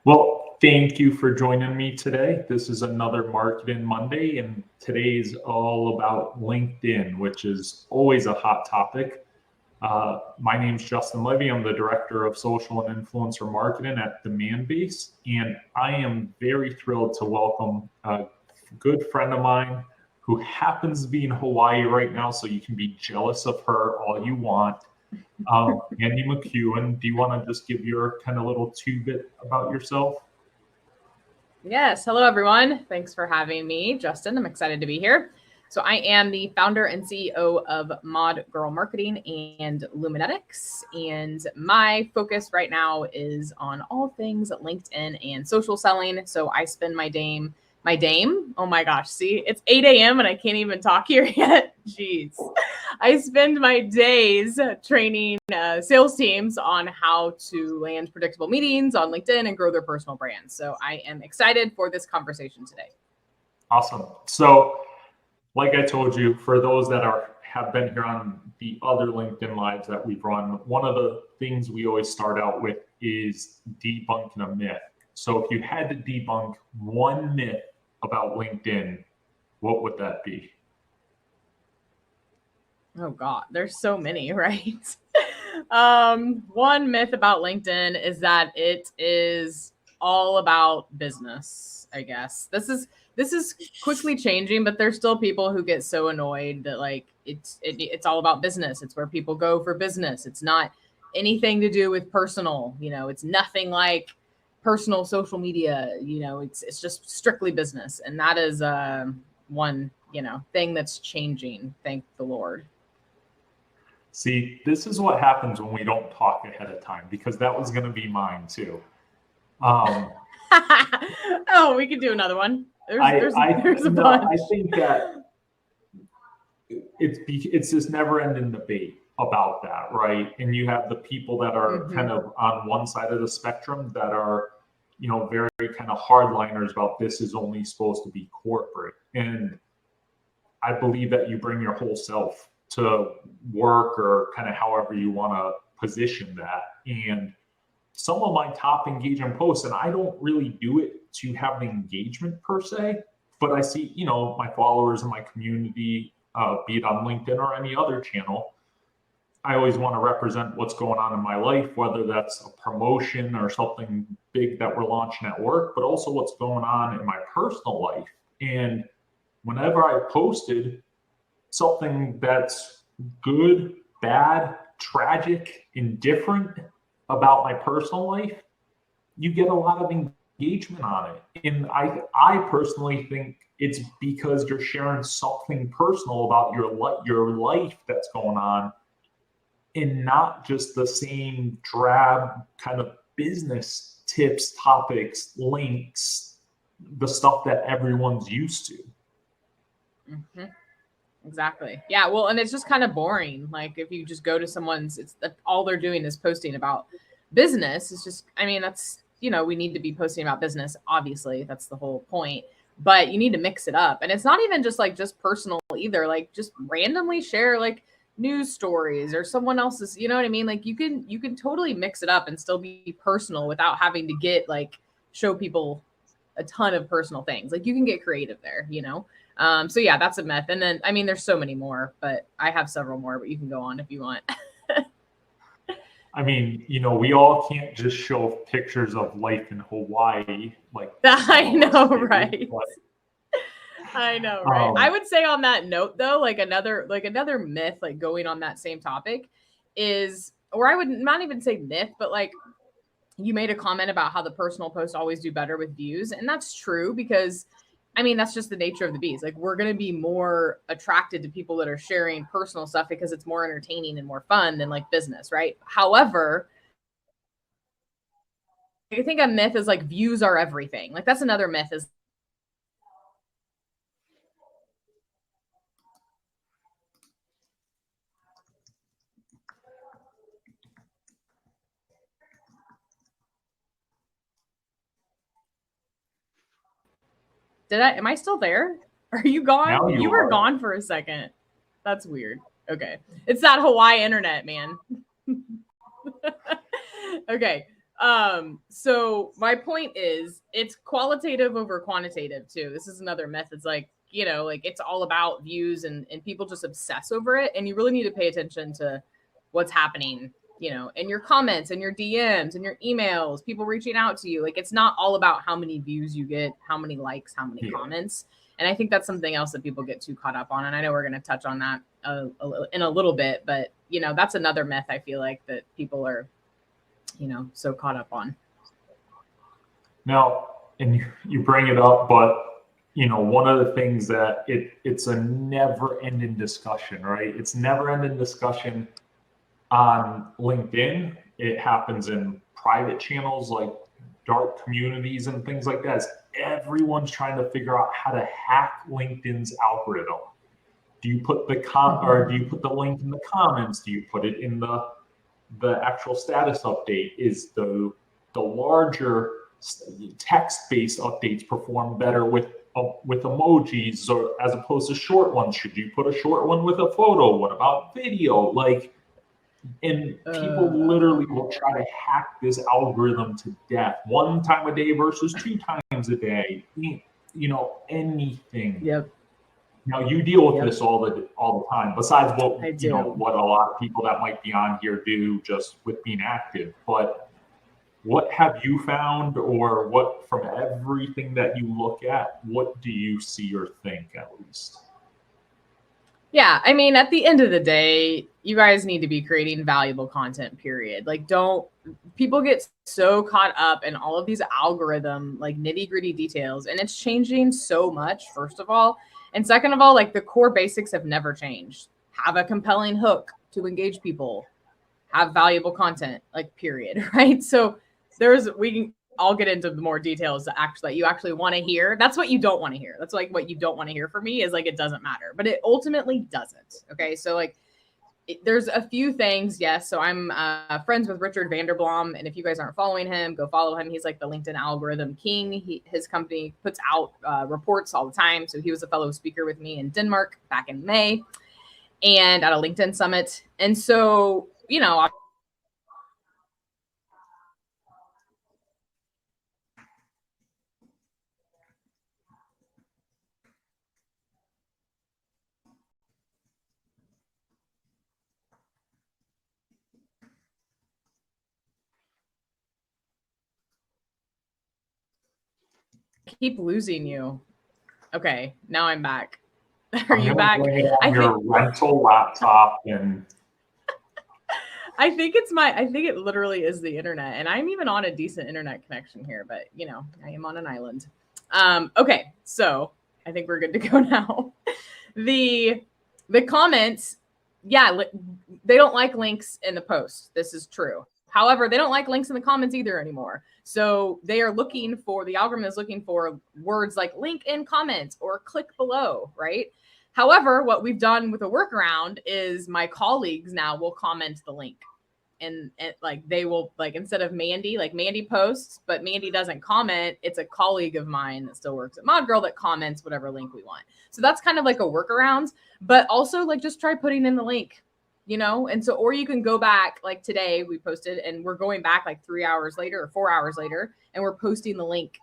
Well, thank you for joining me today. This is another Marketing Monday, and today's all about LinkedIn, which is always a hot topic. My name's Justin Levy. I'm the Director of Social and Influencer Marketing at Demandbase, and I am very thrilled to welcome a good friend of mine who happens to be in Hawaii right now, so you can be jealous of her all you want. Andy McEwen, do you want to just give your kind of little two-bit about yourself? Yes. Hello, everyone. Thanks for having me, Justin. I'm excited to be here. So I am the founder and CEO of Mod Girl Marketing and Luminetics. And my focus right now is on all things LinkedIn and social selling. So I spend my dame. Oh my gosh. See, it's 8 a.m. and I can't even talk here yet. Jeez. I spend my days training sales teams on how to land predictable meetings on LinkedIn and grow their personal brands. So I am excited for this conversation today. Awesome. So like I told you, for those that have been here on the other LinkedIn Lives that we've run, one of the things we always start out with is debunking a myth. So if you had to debunk one myth about LinkedIn, what would that be? Oh God, there's so many, right? One myth about LinkedIn is that it is all about business, I guess. This is quickly changing, but there's still people who get so annoyed that like it's all about business. It's where people go for business. It's not anything to do with personal, it's nothing like personal social media, it's just strictly business. And that is one, thing that's changing, thank the Lord. See, this is what happens when we don't talk ahead of time, because that was going to be mine too. Oh, we could do another one. There's a bunch. I think that it's this never-ending debate about that, right? And you have the people that are kind of on one side of the spectrum that are, very kind of hardliners about this is only supposed to be corporate. And I believe that you bring your whole self to work, or kind of however you want to position that. And some of my top engaging posts, and I don't really do it to have an engagement per se, but I see, my followers and my community, be it on LinkedIn or any other channel, I always want to represent what's going on in my life, whether that's a promotion or something big that we're launching at work, but also what's going on in my personal life. And whenever I posted something that's good, bad, tragic, indifferent about my personal life, you get a lot of engagement on it. And I personally think it's because you're sharing something personal about your life that's going on, and not just the same drab kind of business tips, topics, links, the stuff that everyone's used to. Mm-hmm. Exactly. Yeah. Well, and it's just kind of boring. Like if you just go to someone's, all they're doing is posting about business. It's just, that's, we need to be posting about business. Obviously, that's the whole point. But you need to mix it up. And it's not even just personal either. Like just randomly share like news stories or someone else's, you know what I mean? Like you can totally mix it up and still be personal without having to show people a ton of personal things. Like you can get creative there, So yeah, that's a myth. And then, there's so many more, but I have several more, but you can go on if you want. We all can't just show pictures of life in Hawaii. I know, right? I know, right? I would say on that note though, another myth, going on that same topic is, or I would not even say myth, but you made a comment about how the personal posts always do better with views. And that's true because that's just the nature of the beast. We're going to be more attracted to people that are sharing personal stuff because it's more entertaining and more fun than business, right? However, I think a myth is views are everything. That's another myth is am I still there? Are you gone? Now you were gone for a second. That's weird. Okay. It's that Hawaii internet, man. Okay. So my point is it's qualitative over quantitative too. This is another myth. It's like, like it's all about views and people just obsess over it. And you really need to pay attention to what's happening, in your comments and your DMs and your emails, people reaching out to you. Like, it's not all about how many views you get, how many likes, how many comments. And I think that's something else that people get too caught up on. And I know we're going to touch on that in a little bit, but that's another myth I feel like that people are, so caught up on. Now, and you bring it up, but one of the things that it's a never-ending discussion, right? It's never-ending discussion on LinkedIn. It happens in private channels like dark communities and things like that. Everyone's trying to figure out how to hack LinkedIn's algorithm. Do you put the or do you put the link in the comments? Do you put it in the actual status update? Is the larger text-based updates perform better with emojis or as opposed to short ones? Should you put a short one with a photo? What about video? And people literally will try to hack this algorithm to death. 1 time a day versus 2 times a day. Anything. Yep. Now you deal with this all the time. Besides what what a lot of people that might be on here do just with being active. But what have you found, or what from everything that you look at, what do you see or think at least? Yeah, I mean, at the end of the day, you guys need to be creating valuable content, period. Like, people get so caught up in all of these algorithm, like nitty-gritty details, and it's changing so much, first of all. And second of all, like, the core basics have never changed. Have a compelling hook to engage people, have valuable content, like, period, right? So we can all get into the more details that you actually want to hear. That's what you don't want to hear. That's like what you don't want to hear from me is like, it doesn't matter, but it ultimately doesn't. Okay. So like there's a few things. Yes. So I'm friends with Richard Vanderblom. And if you guys aren't following him, go follow him. He's like the LinkedIn algorithm king. His company puts out reports all the time. So he was a fellow speaker with me in Denmark back in May and at a LinkedIn summit. And so, keep losing you. Okay, now I'm back. Are you back? I think your rental laptop and I think it literally is the internet, and I'm even on a decent internet connection here, but I am on an island. Okay, so I think we're good to go now. The comments, yeah, they don't like links in the post. This is true. However, they don't like links in the comments either anymore. So the algorithm is looking for words like link in comments or click below, right? However, what we've done with a workaround is my colleagues now will comment the link. And like they will, like, instead of Mandy, like Mandy posts, but Mandy doesn't comment. It's a colleague of mine that still works at ModGirl that comments whatever link we want. So that's kind of like a workaround, but also like just try putting in the link, and so, or you can go back, like today we posted and we're going back like 3 hours later or 4 hours later and we're posting the link,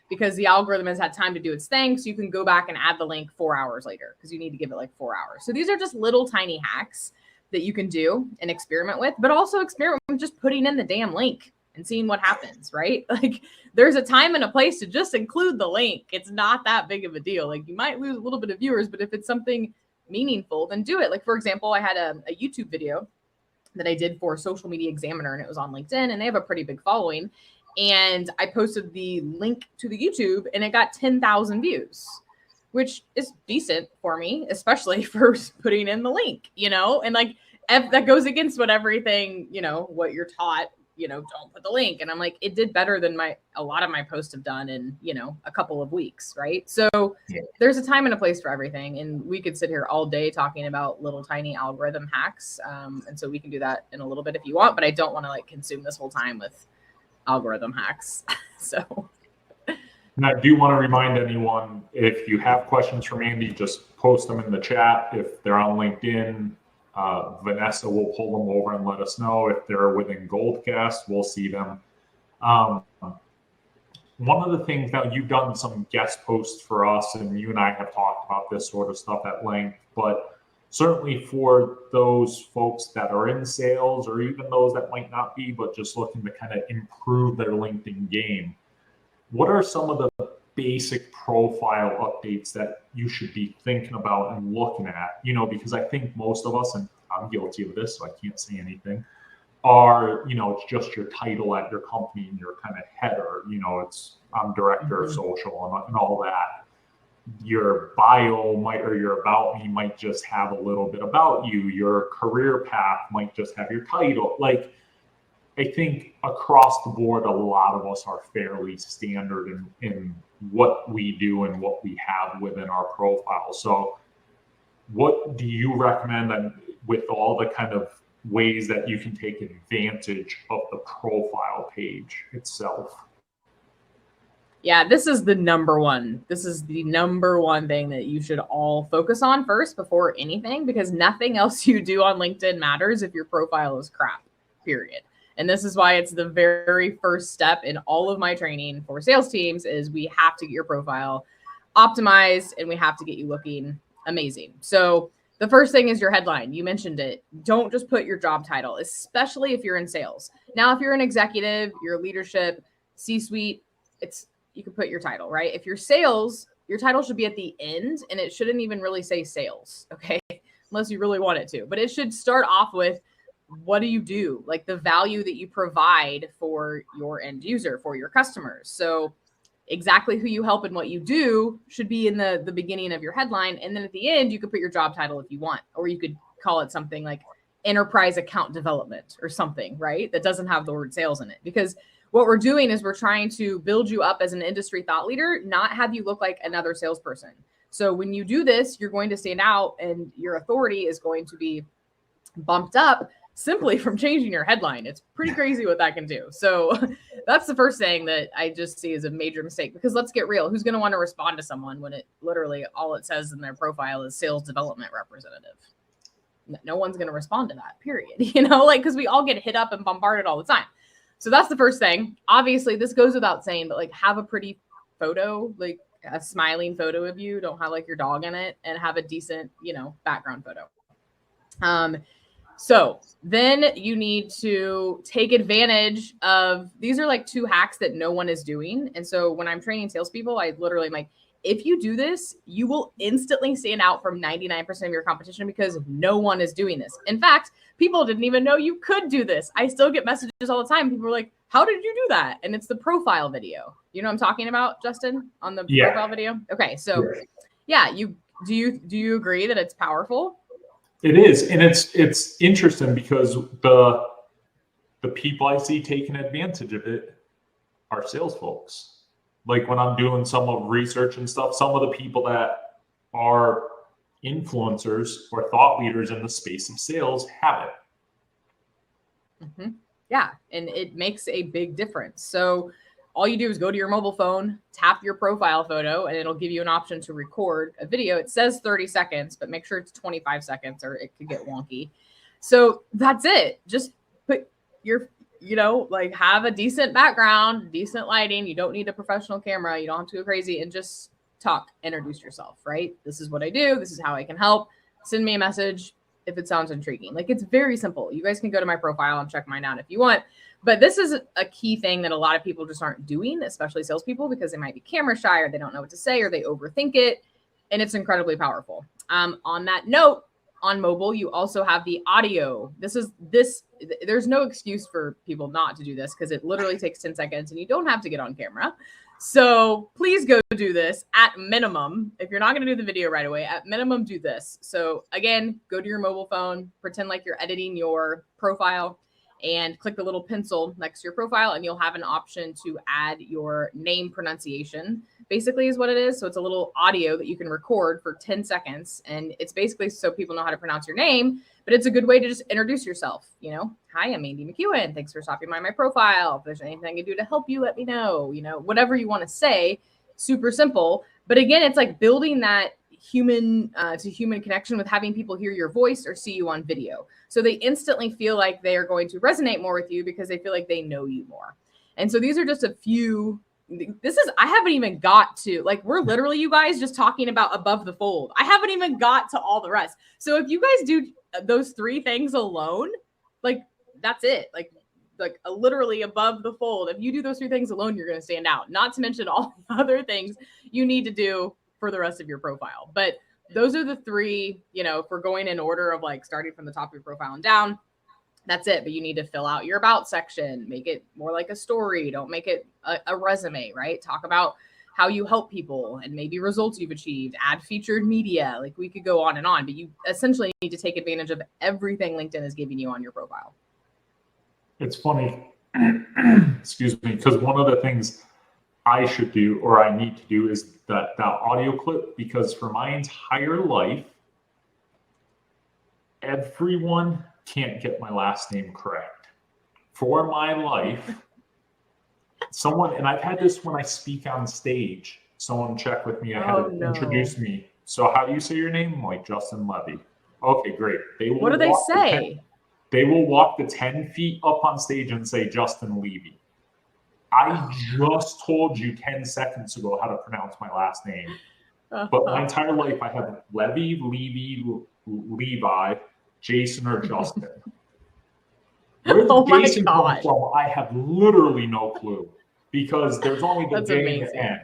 because the algorithm has had time to do its thing. So you can go back and add the link 4 hours later because you need to give it like 4 hours. So these are just little tiny hacks that you can do and experiment with, but also experiment with just putting in the damn link and seeing what happens, right? Like there's a time and a place to just include the link. It's not that big of a deal. Like you might lose a little bit of viewers, but if it's something meaningful, then do it. Like, for example, I had a YouTube video that I did for Social Media Examiner and it was on LinkedIn and they have a pretty big following. And I posted the link to the YouTube and it got 10,000 views, which is decent for me, especially for putting in the link, and like that goes against what everything, what you're taught, don't put the link. And I'm like, it did better than a lot of my posts have done in, a couple of weeks. Right. So there's a time and a place for everything. And we could sit here all day talking about little tiny algorithm hacks. And so we can do that in a little bit if you want, but I don't want to like consume this whole time with algorithm hacks. So. And I do want to remind anyone, if you have questions for Mandy, just post them in the chat. If they're on LinkedIn, Vanessa will pull them over and let us know if they're within Goldcast. We'll see them. One of the things, now you've done some guest posts for us, and you and I have talked about this sort of stuff at length, but certainly for those folks that are in sales, or even those that might not be, but just looking to kind of improve their LinkedIn game, what are some of the basic profile updates that you should be thinking about and looking at? You know, because I think most of us, and I'm guilty of this, so I can't say anything, are, you know, it's just your title at your company and your kind of header. You know, it's I'm director of social and all that. Your bio might, or your about me might just have a little bit about you. Your career path might just have your title. Like, I think across the board, a lot of us are fairly standard in what we do and what we have within our profile. So what do you recommend, and with all the kind of ways that you can take advantage of the profile page itself? Yeah, this is the number one. This is the number one thing that you should all focus on first before anything, because nothing else you do on LinkedIn matters if your profile is crap, period. And this is why it's the very first step in all of my training for sales teams is we have to get your profile optimized and we have to get you looking amazing. So the first thing is your headline. You mentioned it. Don't just put your job title, especially if you're in sales. Now, if you're an executive, your leadership, C-suite, you can put your title, right? If you're sales, your title should be at the end and it shouldn't even really say sales, okay? Unless you really want it to. But it should start off with, what do you do? Like the value that you provide for your end user, for your customers. So exactly who you help and what you do should be in the beginning of your headline. And then at the end, you could put your job title if you want, or you could call it something like enterprise account development or something, right? That doesn't have the word sales in it. Because what we're doing is we're trying to build you up as an industry thought leader, not have you look like another salesperson. So when you do this, you're going to stand out and your authority is going to be bumped up simply from changing your headline. It's pretty crazy what that can do. So that's the first thing that I just see as a major mistake, because let's get real. Who's going to want to respond to someone when it literally all it says in their profile is sales development representative? No one's going to respond to that, period. You know, like, because we all get hit up and bombarded all the time. So that's the first thing. Obviously, this goes without saying, but like have a pretty photo, like a smiling photo of you. Don't have like your dog in it, and have a decent, you know, background photo. So then you need to take advantage of, these are like 2 hacks that no one is doing. And so when I'm training salespeople, I literally am like, if you do this, you will instantly stand out from 99% of your competition because no one is doing this. In fact, people didn't even know you could do this. I still get messages all the time. People are like, how did you do that? And it's the profile video. You know what I'm talking about, Justin, on the profile video? Okay. So yeah, do you agree that it's powerful? It is. And it's interesting because the people I see taking advantage of it are sales folks. Like when I'm doing some of research and stuff, some of the people that are influencers or thought leaders in the space of sales have it. Mm-hmm. Yeah. And it makes a big difference. So all you do is go to your mobile phone, tap your profile photo, and it'll give you an option to record a video. It says 30 seconds, but make sure it's 25 seconds or it could get wonky. So that's it. Just put your, you know, like have a decent background, decent lighting. You don't need a professional camera. You don't have to go crazy, and just talk, introduce yourself, right? This is what I do. This is how I can help. Send me a message if it sounds intriguing. Like, it's very simple. You guys can go to my profile and check mine out if you want. But this is a key thing that a lot of people just aren't doing, especially salespeople, because they might be camera shy or they don't know what to say or they overthink it. And it's incredibly powerful. On that note, on mobile, you also have the audio. There's no excuse for people not to do this because it literally takes 10 seconds and you don't have to get on camera. So please go do this at minimum. If you're not going to do the video right away, at minimum, do this. So again, go to your mobile phone, pretend like you're editing your profile, and click the little pencil next to your profile, and you'll have an option to add your name pronunciation, basically is what it is. So it's a little audio that you can record for 10 seconds. And it's basically so people know how to pronounce your name, but it's a good way to just introduce yourself. You know, hi, I'm Andy McEwen. Thanks for stopping by my profile. If there's anything I can do to help you, let me know. You know, whatever you want to say, super simple. But again, it's like building that human to human connection with having people hear your voice or see you on video. So they instantly feel like they are going to resonate more with you because they feel like they know you more. And so these are just a few. I haven't even got to, like, we're literally, you guys, just talking about above the fold. I haven't even got to all the rest. So if you guys do those 3 things alone, like, that's it. Like literally above the fold. If you do those 3 things alone, you're going to stand out. Not to mention all the other things you need to do for the rest of your profile. But those are the 3, if we're going in order of like starting from the top of your profile and down, that's it. But you need to fill out your about section, make it more like a story. Don't make it a resume, right? Talk about how you help people and maybe results you've achieved, add featured media. Like, we could go on and on, but you essentially need to take advantage of everything LinkedIn is giving you on your profile. It's funny, excuse me, because one of the things I should do, or I need to do, is that audio clip, because for my entire life, everyone can't get my last name correct. For my life, someone, and I've had this when I speak on stage, someone check with me ahead of introduce me. So how do you say your name? I'm like, Justin Levy. Okay, great. What do they say? They will walk the 10 feet up on stage and say Justin Levy. I just told you 10 seconds ago how to pronounce my last name. But my entire life, I have Levy, Levi, Jason, or Justin. Where the Jason comes from, I have literally no clue, because there's only the J and the N.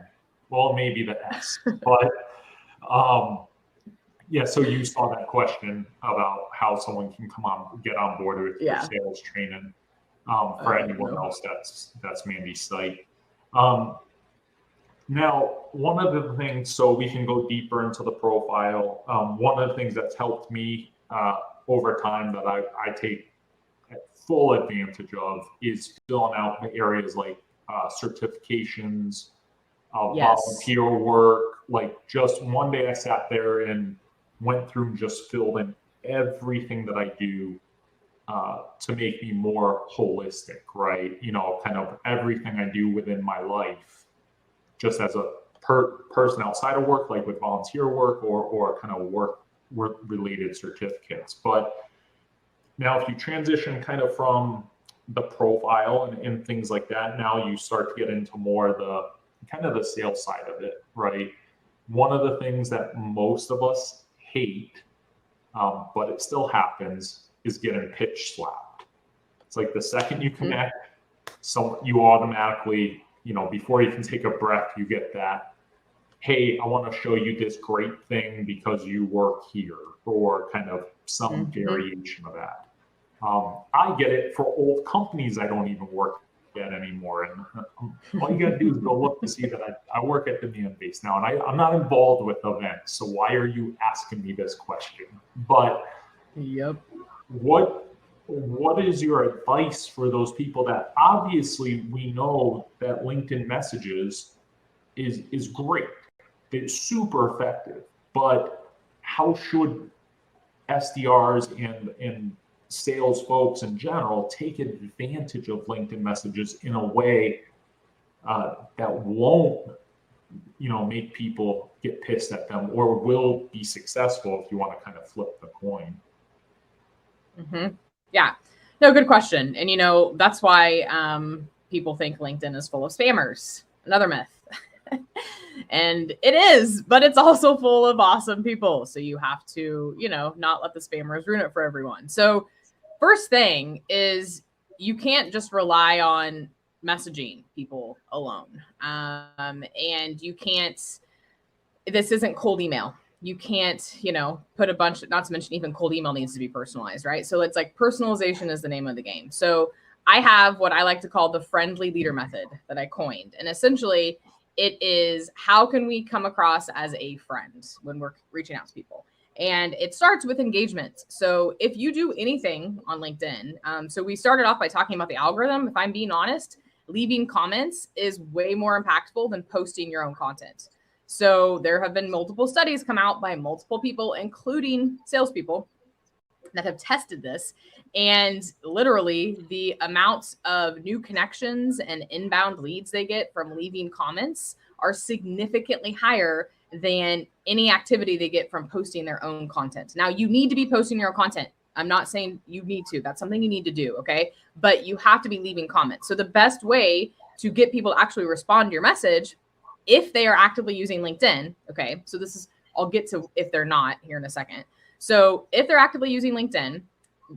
Well, maybe the S. But yeah, so you saw that question about how someone can get on board with your sales training. For anyone else, that's Mandy's site. Now, one of the things, so we can go deeper into the profile. One of the things that's helped me over time that I take full advantage of is filling out the areas like certifications, volunteer work. Like, just one day I sat there and went through and just filled in everything that I do to make me more holistic, right? Kind of everything I do within my life, just as a person outside of work, like with volunteer work or kind of work related certificates. But now if you transition kind of from the profile and things like that, now you start to get into more the kind of the sales side of it, right? One of the things that most of us hate, but it still happens, is getting pitch slapped. It's like the second you connect, so you automatically, before you can take a breath, you get that, hey, I want to show you this great thing because you work here, or kind of some variation of that. I get it for old companies I don't even work at anymore. And all you got to do is go look to see that I work at the Demand Base now, and I'm not involved with events. So why are you asking me this question? But what is your advice for those people that obviously we know that LinkedIn messages is great, it's super effective, but how should SDRs and sales folks in general take advantage of LinkedIn messages in a way that won't, make people get pissed at them, or will be successful, if you want to kind of flip the coin? Yeah, no, good question. And that's why people think LinkedIn is full of spammers. Another myth. And it is, but it's also full of awesome people. So you have to, not let the spammers ruin it for everyone. So first thing is, you can't just rely on messaging people alone. And you can't, this isn't cold email. You can't, put a bunch, not to mention even cold email needs to be personalized, right? So it's like personalization is the name of the game. So I have what I like to call the friendly leader method that I coined. And essentially it is, how can we come across as a friend when we're reaching out to people? And it starts with engagement. So if you do anything on LinkedIn, so we started off by talking about the algorithm. If I'm being honest, leaving comments is way more impactful than posting your own content. So there have been multiple studies come out by multiple people, including salespeople, that have tested this. And literally the amount of new connections and inbound leads they get from leaving comments are significantly higher than any activity they get from posting their own content. Now, you need to be posting your own content. I'm not saying you need to. That's something you need to do, okay? But you have to be leaving comments. So the best way to get people to actually respond to your message, if they are actively using LinkedIn, okay? So this is, I'll get to if they're not here in a second. So if they're actively using LinkedIn,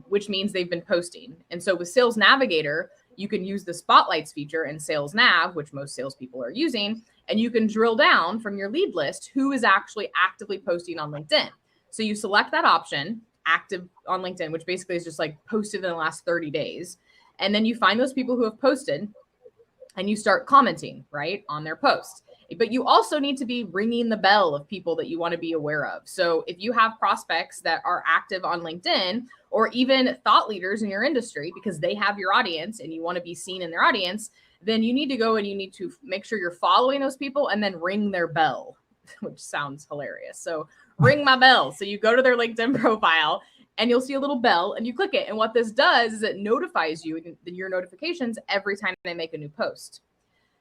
which means they've been posting. And so with Sales Navigator, you can use the spotlights feature in Sales Nav, which most salespeople are using, and you can drill down from your lead list who is actually actively posting on LinkedIn. So you select that option, active on LinkedIn, which basically is just like posted in the last 30 days. And then you find those people who have posted and you start commenting, right, on their posts. But you also need to be ringing the bell of people that you want to be aware of. So if you have prospects that are active on LinkedIn, or even thought leaders in your industry, because they have your audience and you want to be seen in their audience, then you need to go and you need to make sure you're following those people and then ring their bell, which sounds hilarious. So ring my bell. So you go to their LinkedIn profile and you'll see a little bell and you click it. And what this does is it notifies you in your notifications every time they make a new post.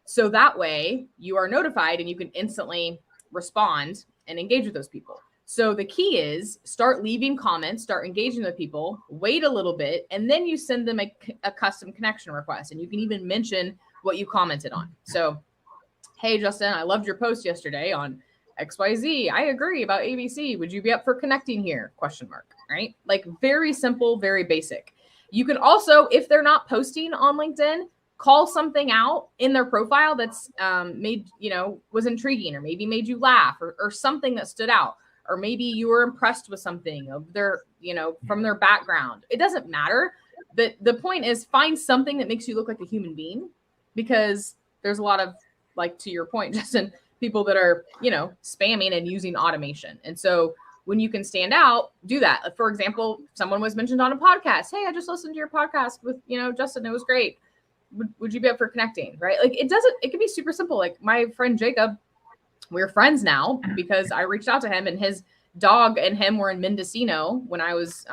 So that way you are notified and you can instantly respond and engage with those people. So the key is start leaving comments, start engaging with people, wait a little bit, and then you send them a custom connection request. And you can even mention what you commented on. So, hey, Justin, I loved your post yesterday on XYZ. I agree about ABC. Would you be up for connecting here? ? Right? Like very simple, very basic. You can also, if they're not posting on LinkedIn, call something out in their profile that's made, was intriguing, or maybe made you laugh, or something that stood out. Or maybe you were impressed with something of their, from their background. It doesn't matter. The point is find something that makes you look like a human being, because there's a lot of, like, to your point, Justin, people that are, spamming and using automation. And so when you can stand out, do that. For example, someone was mentioned on a podcast. Hey, I just listened to your podcast with, Justin. It was great. Would you be up for connecting? Right? Like it can be super simple. Like my friend Jacob, we're friends now because I reached out to him, and his dog and him were in Mendocino when I was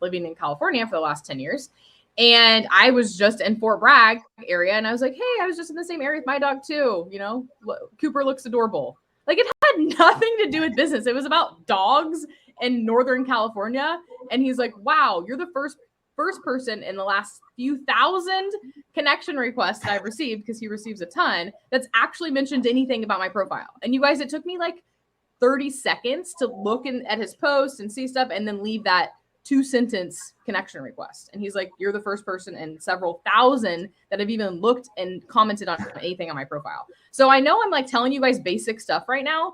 living in California for the last 10 years. And I was just in Fort Bragg area. And I was like, hey, I was just in the same area with my dog too. Cooper looks adorable. Like it had nothing to do with business. It was about dogs in Northern California. And he's like, wow, you're the first person in the last few thousand connection requests I've received, because he receives a ton, that's actually mentioned anything about my profile. And you guys, it took me like 30 seconds to look at his post and see stuff and then leave that 2-sentence connection request. And he's like, you're the first person in several thousand that have even looked and commented on anything on my profile. So I know I'm like telling you guys basic stuff right now,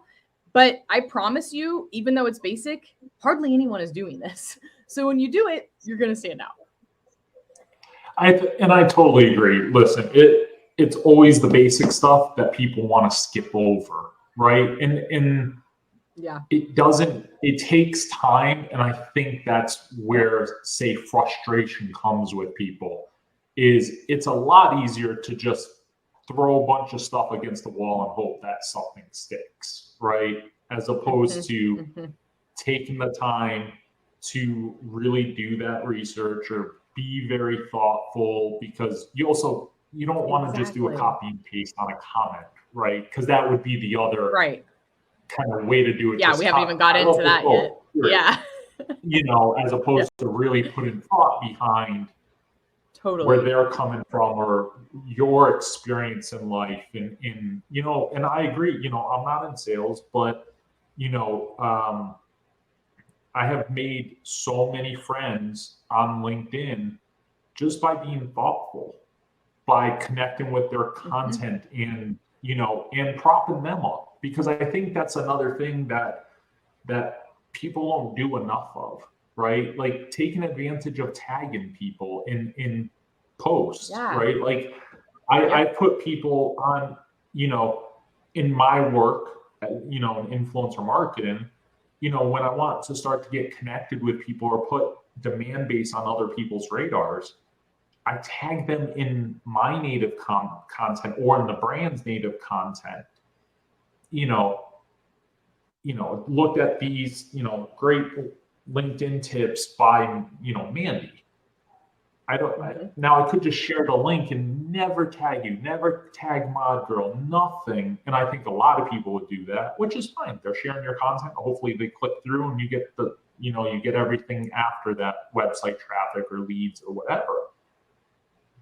but I promise you, even though it's basic, hardly anyone is doing this. So when you do it, you're going to stand out. I totally agree. Listen, it's always the basic stuff that people want to skip over, right? And yeah, it takes time. And I think that's where, say, frustration comes with people. It's a lot easier to just throw a bunch of stuff against the wall and hope that something sticks, right? As opposed to taking the time to really do that research or be very thoughtful, because you don't want to just do a copy and paste on a comment, right? Because that would be the other kind of way to do it. Yeah, we haven't even got into that yet. Yeah. As opposed to really putting thought behind where they're coming from or your experience in life. And I agree, I'm not in sales, but, I have made so many friends on LinkedIn just by being thoughtful, by connecting with their content and propping them up. Because I think that's another thing that people don't do enough of, right? Like taking advantage of tagging people in posts, right? Like I put people on, in my work, in influencer marketing, when I want to start to get connected with people or put demand base on other people's radars, I tag them in my native content or in the brand's native content. Looked at these, great LinkedIn tips by, Mandy. Now I could just share the link and never tag you, never tag Mod Girl, nothing. And I think a lot of people would do that, which is fine. They're sharing your content. Hopefully they click through and you get you get everything after that, website traffic or leads or whatever.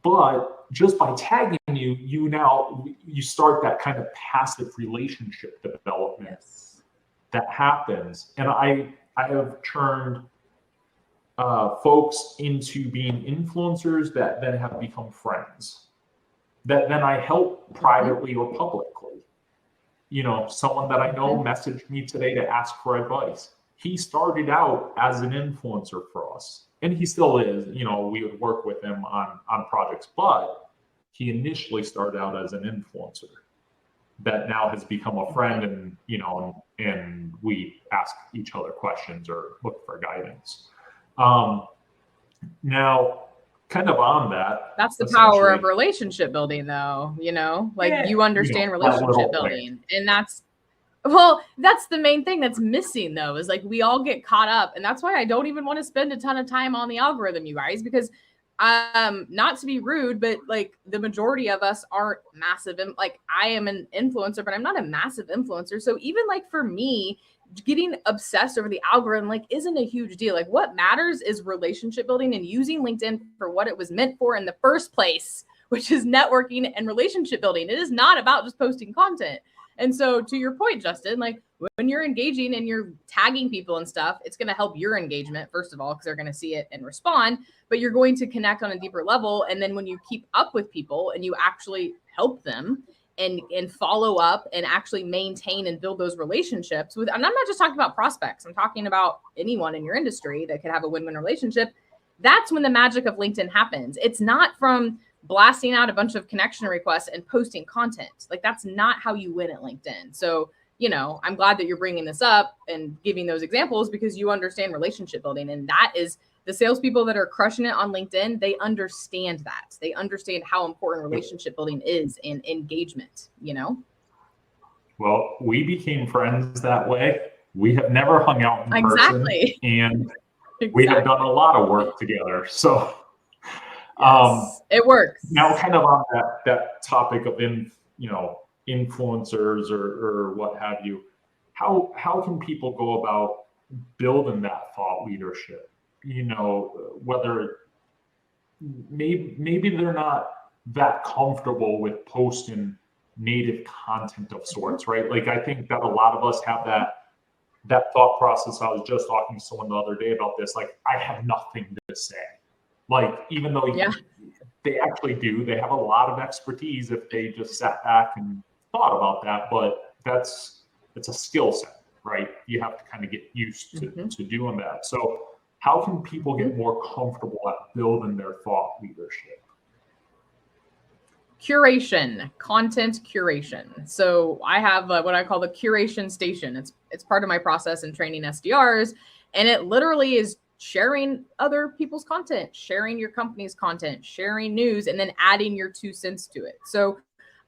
But just by tagging you, you start that kind of passive relationship development that happens. And I have turned folks into being influencers that then have become friends, that then I help privately or publicly. Someone that I know messaged me today to ask for advice. He started out as an influencer for us, and he still is. We would work with him on projects, but he initially started out as an influencer that now has become a friend, and we ask each other questions or look for guidance. Now, kind of on that. That's the power of relationship building, though, you understand relationship building. And that's the main thing that's missing, though, is like we all get caught up. And that's why I don't even want to spend a ton of time on the algorithm, you guys, because not to be rude, but like the majority of us aren't massive. Like I am an influencer, but I'm not a massive influencer. So even like for me, getting obsessed over the algorithm isn't a huge deal. Like what matters is relationship building and using LinkedIn for what it was meant for in the first place, which is networking and relationship building. It is not about just posting content. And so to your point, Justin, like when you're engaging and you're tagging people and stuff, it's going to help your engagement, first of all, because they're going to see it and respond, but you're going to connect on a deeper level. And then when you keep up with people and you actually help them and follow up and actually maintain and build those relationships with, and I'm not just talking about prospects, I'm talking about anyone in your industry that could have a win-win relationship. That's when the magic of LinkedIn happens. It's not from blasting out a bunch of connection requests and posting content. Like that's not how you win at LinkedIn. So, I'm glad that you're bringing this up and giving those examples because you understand relationship building. And that is the salespeople that are crushing it on LinkedIn. They understand that. They understand how important relationship building is in engagement, Well, we became friends that way. We have never hung out in person, and we have done a lot of work together. So it works. Now kind of on that topic of influencers or what have you, how can people go about building that thought leadership? Whether maybe they're not that comfortable with posting native content of sorts, right? Like I think that a lot of us have that thought process. I was just talking to someone the other day about this. Like I have nothing to say. Like even though they actually do, they have a lot of expertise if they just sat back and thought about that. But it's a skill set, right? You have to kind of get used to doing that. So how can people get more comfortable at building their thought leadership? Curation, content curation. So I have what I call the curation station. It's part of my process in training SDRs, and it literally is sharing other people's content, sharing your company's content, sharing news, and then adding your 2 cents to it. So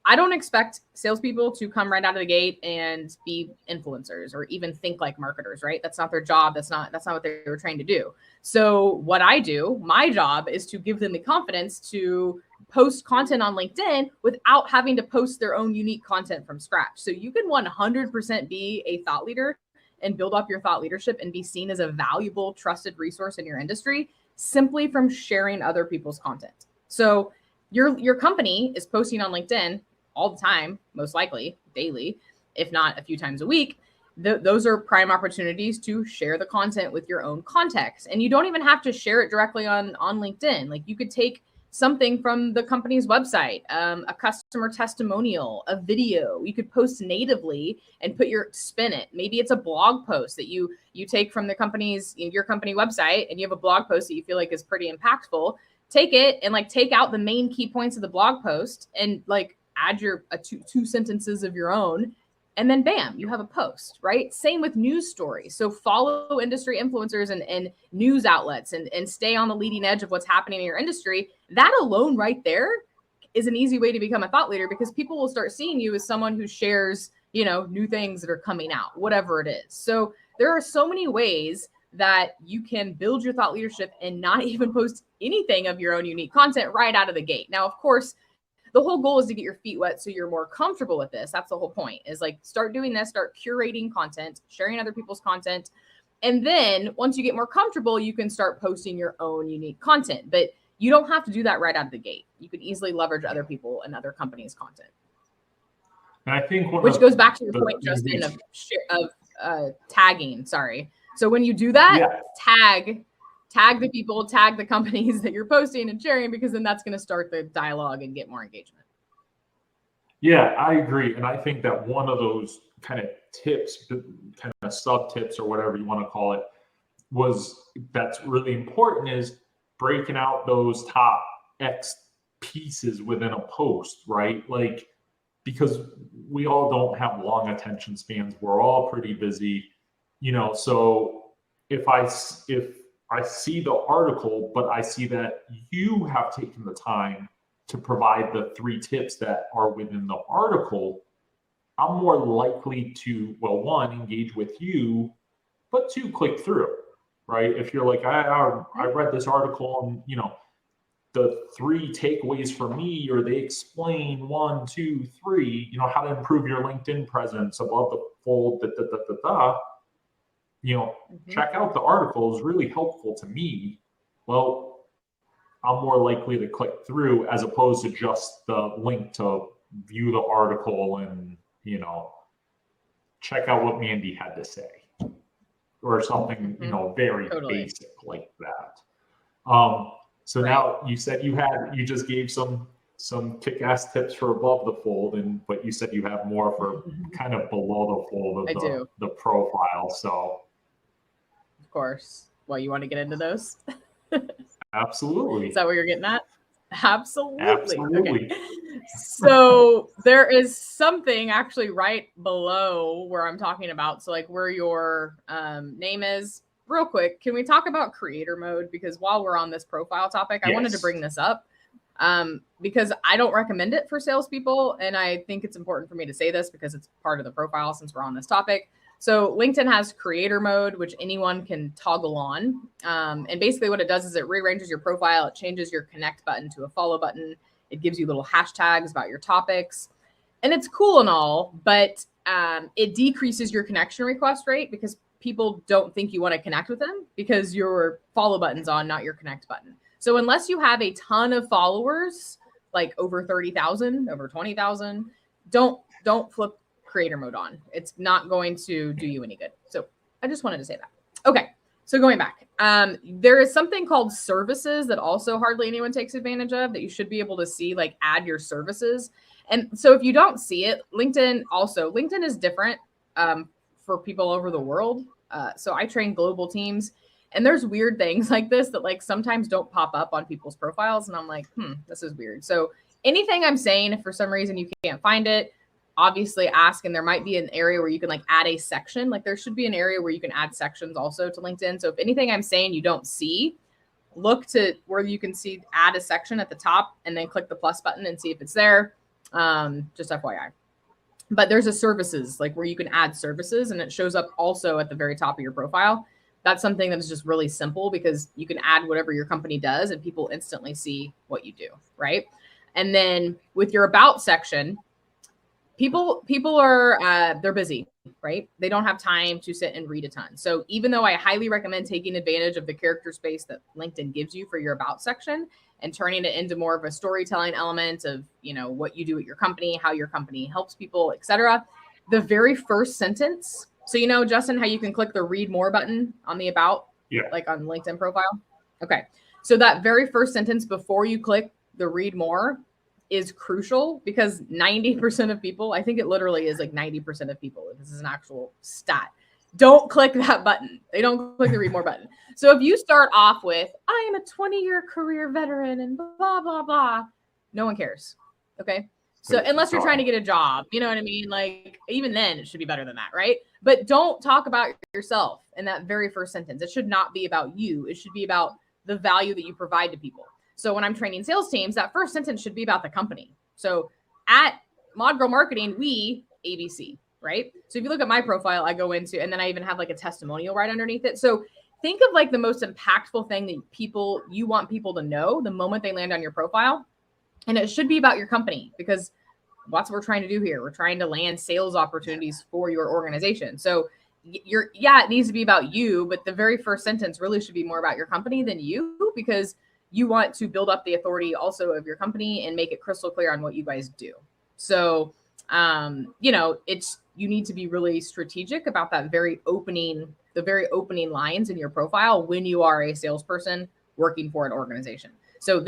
I don't expect salespeople to come right out of the gate and be influencers or even think like marketers, right? That's not their job. That's not what they were trained to do. So what I do, my job is to give them the confidence to post content on LinkedIn without having to post their own unique content from scratch. So you can 100% be a thought leader and build up your thought leadership and be seen as a valuable, trusted resource in your industry simply from sharing other people's content. So your company is posting on LinkedIn all the time, most likely daily, if not a few times a week. Those are prime opportunities to share the content with your own context. And you don't even have to share it directly on LinkedIn. Like you could take something from the company's website, a customer testimonial, a video. You could post natively and put your spin it. Maybe it's a blog post that you take from your company website, and you have a blog post that you feel like is pretty impactful. Take it and take out the main key points of the blog post and add your two sentences of your own, and then bam, you have a post, right? Same with news stories. So follow industry influencers and news outlets and stay on the leading edge of what's happening in your industry. That alone right there is an easy way to become a thought leader, because people will start seeing you as someone who shares, new things that are coming out, whatever it is. So there are so many ways that you can build your thought leadership and not even post anything of your own unique content right out of the gate. Now, of course, the whole goal is to get your feet wet so you're more comfortable with this. That's the whole point, is like start doing this, start curating content, sharing other people's content. And then once you get more comfortable, you can start posting your own unique content. But you don't have to do that right out of the gate. You can easily leverage other people and other companies' content. And I think which goes back to your point, Justin, of tagging. Sorry. So when you do that, tag the people, tag the companies that you're posting and sharing, because then that's going to start the dialogue and get more engagement. Yeah, I agree. And I think that one of those kind of tips, kind of sub tips or whatever you want to call it, that's really important is breaking out those top X pieces within a post, right? Like, because we all don't have long attention spans. We're all pretty busy, so if I see the article, but I see that you have taken the time to provide the 3 tips that are within the article, I'm more likely to, well, 1, engage with you, but 2, click through, right? If you're like, I read this article and, the 3 takeaways for me, or they explain 1, 2, 3, how to improve your LinkedIn presence above the fold, check out the article is really helpful to me. Well, I'm more likely to click through as opposed to just the link to view the article and, check out what Mandy had to say or something, very basic like that. So now you said you just gave some kick-ass tips for above the fold, but you said you have more for kind of below the fold of the profile. So, of course, you want to get into those? Absolutely. Is that what you're getting at? Absolutely. Okay. So there is something actually right below where I'm talking about. So like where your name is. Real quick, can we talk about creator mode? Because while we're on this profile topic, I wanted to bring this up because I don't recommend it for salespeople. And I think it's important for me to say this because it's part of the profile since we're on this topic. So LinkedIn has creator mode, which anyone can toggle on. And basically what it does is it rearranges your profile. It changes your connect button to a follow button. It gives you little hashtags about your topics. And it's cool and all, but it decreases your connection request rate because people don't think you want to connect with them because your follow button's on, not your connect button. So unless you have a ton of followers, like over 30,000, over 20,000, don't flip creator mode on. It's not going to do you any good. So I just wanted to say that. Okay. So going back, there is something called services that also hardly anyone takes advantage of that you should be able to see, like add your services. And so if you don't see it, LinkedIn is different for people over the world. So I train global teams and there's weird things like this that like sometimes don't pop up on people's profiles. And I'm like, this is weird. So anything I'm saying, if for some reason you can't find it, obviously ask. And there might be an area where you can like add a section. Like there should be an area where you can add sections also to LinkedIn. So if anything I'm saying you don't see, look to where you can see add a section at the top and then click the plus button and see if it's there. Just FYI. But there's a services, like where you can add services and it shows up also at the very top of your profile. That's something that is just really simple because you can add whatever your company does and people instantly see what you do, right? And then with your about section, people are, they're busy, right? They don't have time to sit and read a ton. So even though I highly recommend taking advantage of the character space that LinkedIn gives you for your about section and turning it into more of a storytelling element of, what you do at your company, how your company helps people, etc. The very first sentence. So, Justin, how you can click the read more button on the about, like on LinkedIn profile. Okay. So that very first sentence before you click the read more is crucial because 90% of people, I think it literally is like 90% of people, if this is an actual stat, don't click that button. They don't click the read more button. So if you start off with, I am a 20-year career veteran and blah, blah, blah, no one cares. Okay. So unless you're trying to get a job, you know what I mean? Like even then it should be better than that. Right. But don't talk about yourself in that very first sentence. It should not be about you. It should be about the value that you provide to people. So when I'm training sales teams, that first sentence should be about the company. So at Mod Girl Marketing, we ABC, right? So if you look at my profile, I go into, and then I even have like a testimonial right underneath it. So think of like the most impactful thing that you want people to know the moment they land on your profile. And it should be about your company, because that's what we're trying to do here. We're trying to land sales opportunities for your organization. So it needs to be about you, but the very first sentence really should be more about your company than you, because you want to build up the authority also of your company and make it crystal clear on what you guys do. So, you need to be really strategic about the very opening lines in your profile when you are a salesperson working for an organization. So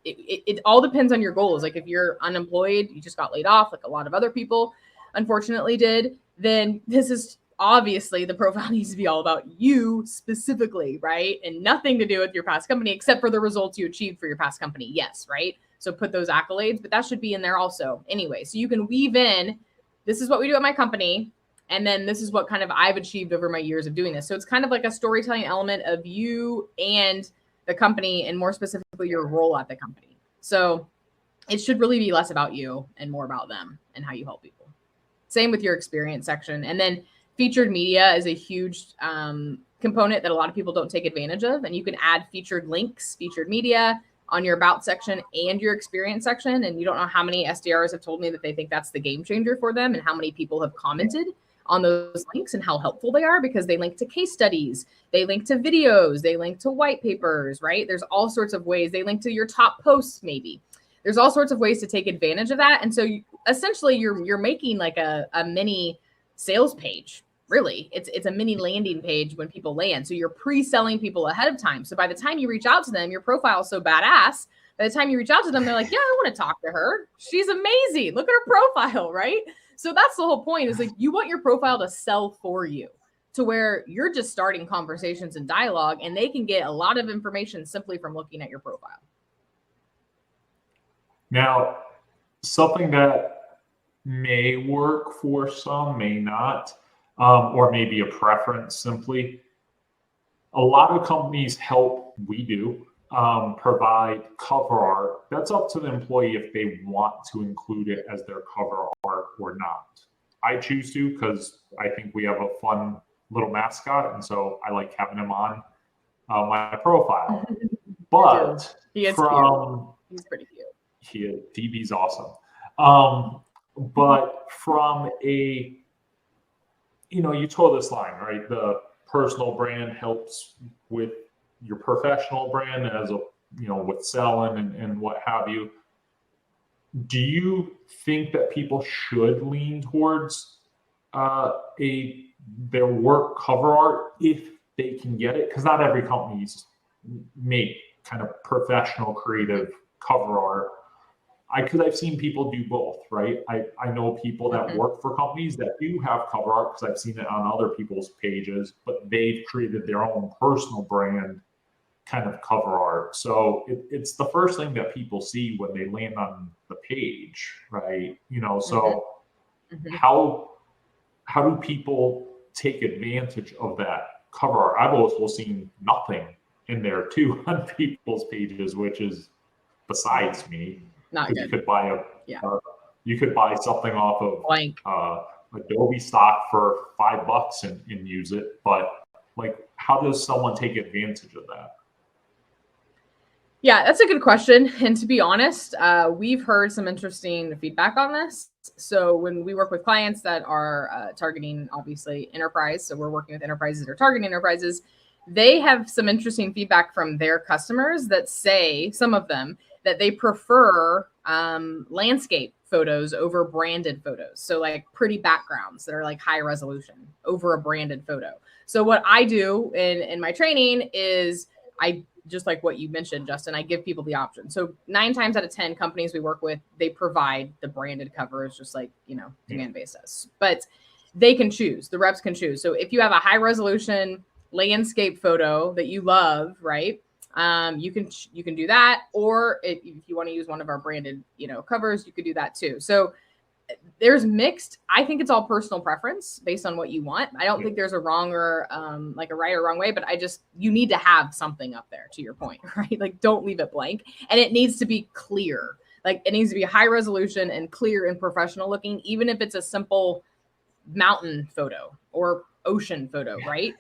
it all depends on your goals. Like if you're unemployed, you just got laid off, like a lot of other people unfortunately did, then this is obviously the profile needs to be all about you specifically, right? And nothing to do with your past company, except for the results you achieved for your past company. Yes, right? So put those accolades, but that should be in there also anyway. So you can weave in, this is what we do at my company, and then this is what kind of I've achieved over my years of doing this. So it's kind of like a storytelling element of you and the company, and more specifically your role at the company. So it should really be less about you and more about them and how you help people. Same with your experience section. And then featured media is a huge component that a lot of people don't take advantage of. And you can add featured links, featured media on your about section and your experience section. And you don't know how many SDRs have told me that they think that's the game changer for them, and how many people have commented on those links and how helpful they are, because they link to case studies, they link to videos, they link to white papers, right? There's all sorts of ways. They link to your top posts, maybe. There's all sorts of ways to take advantage of that. And so essentially you're making like a mini sales page. Really, it's a mini landing page when people land. So you're pre-selling people ahead of time. So by the time you reach out to them, your profile is so badass. By the time you reach out to them, they're like, yeah, I want to talk to her. She's amazing. Look at her profile, right? So that's the whole point, is like you want your profile to sell for you, to where you're just starting conversations and dialogue, and they can get a lot of information simply from looking at your profile. Now, something that may work for some, may not, or maybe a preference simply. A lot of companies provide cover art. That's up to the employee if they want to include it as their cover art or not. I choose to, because I think we have a fun little mascot, and so I like having him on my profile. But he is cute. He's pretty cute. DB's awesome. But from a, you told this line, right? The personal brand helps with your professional brand as with selling and what have you. Do you think that people should lean towards their work cover art if they can get it? Because not every company's make kind of professional creative cover art. Because I've seen people do both, right? I know people that work for companies that do have cover art, because I've seen it on other people's pages, but they've created their own personal brand kind of cover art. So it's the first thing that people see when they land on the page, right? So how do people take advantage of that cover art? I've also seen nothing in there too on people's pages, which is besides me. Not good. You could buy you could buy something off of Adobe stock for $5 and use it, but like, how does someone take advantage of that? Yeah, that's a good question. And to be honest, we've heard some interesting feedback on this. So when we work with clients that are targeting, obviously, enterprise, so we're working with enterprises that are targeting enterprises, they have some interesting feedback from their customers that say, some of them, that they prefer landscape photos over branded photos. So like pretty backgrounds that are like high resolution over a branded photo. So what I do in my training is just like what you mentioned, Justin, I give people the option. So 9 times out of 10 companies we work with, they provide the branded covers, just like, Demandbase does. But they can choose, the reps can choose. So if you have a high resolution landscape photo that you love, right? You can do that. Or if you want to use one of our branded, covers, you could do that too. So there's mixed. I think it's all personal preference based on what you want. I don't think there's a wrong or like a right or wrong way, but you need to have something up there, to your point, right? Like, don't leave it blank. And it needs to be clear. Like, it needs to be high resolution and clear and professional looking, even if it's a simple mountain photo or ocean photo, right?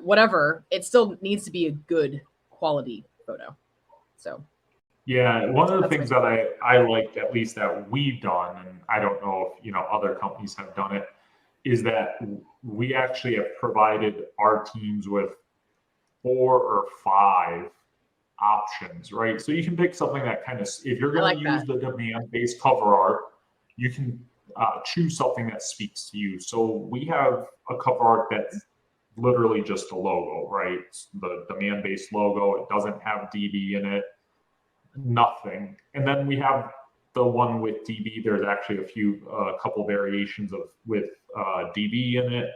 whatever, it still needs to be a good quality photo. So yeah, one of the that's things that I liked, at least that we've done, and I don't know if other companies have done it, is that we actually have provided our teams with 4 or 5 options, right? So you can pick something that kind of, if you're I going like to use that. the demand-based cover art, you can choose something that speaks to you. So we have a cover art that's literally just a logo, right? It's the demand-based logo. It doesn't have DB in it, nothing. And then we have the one with DB. There's actually a couple variations with DB in it,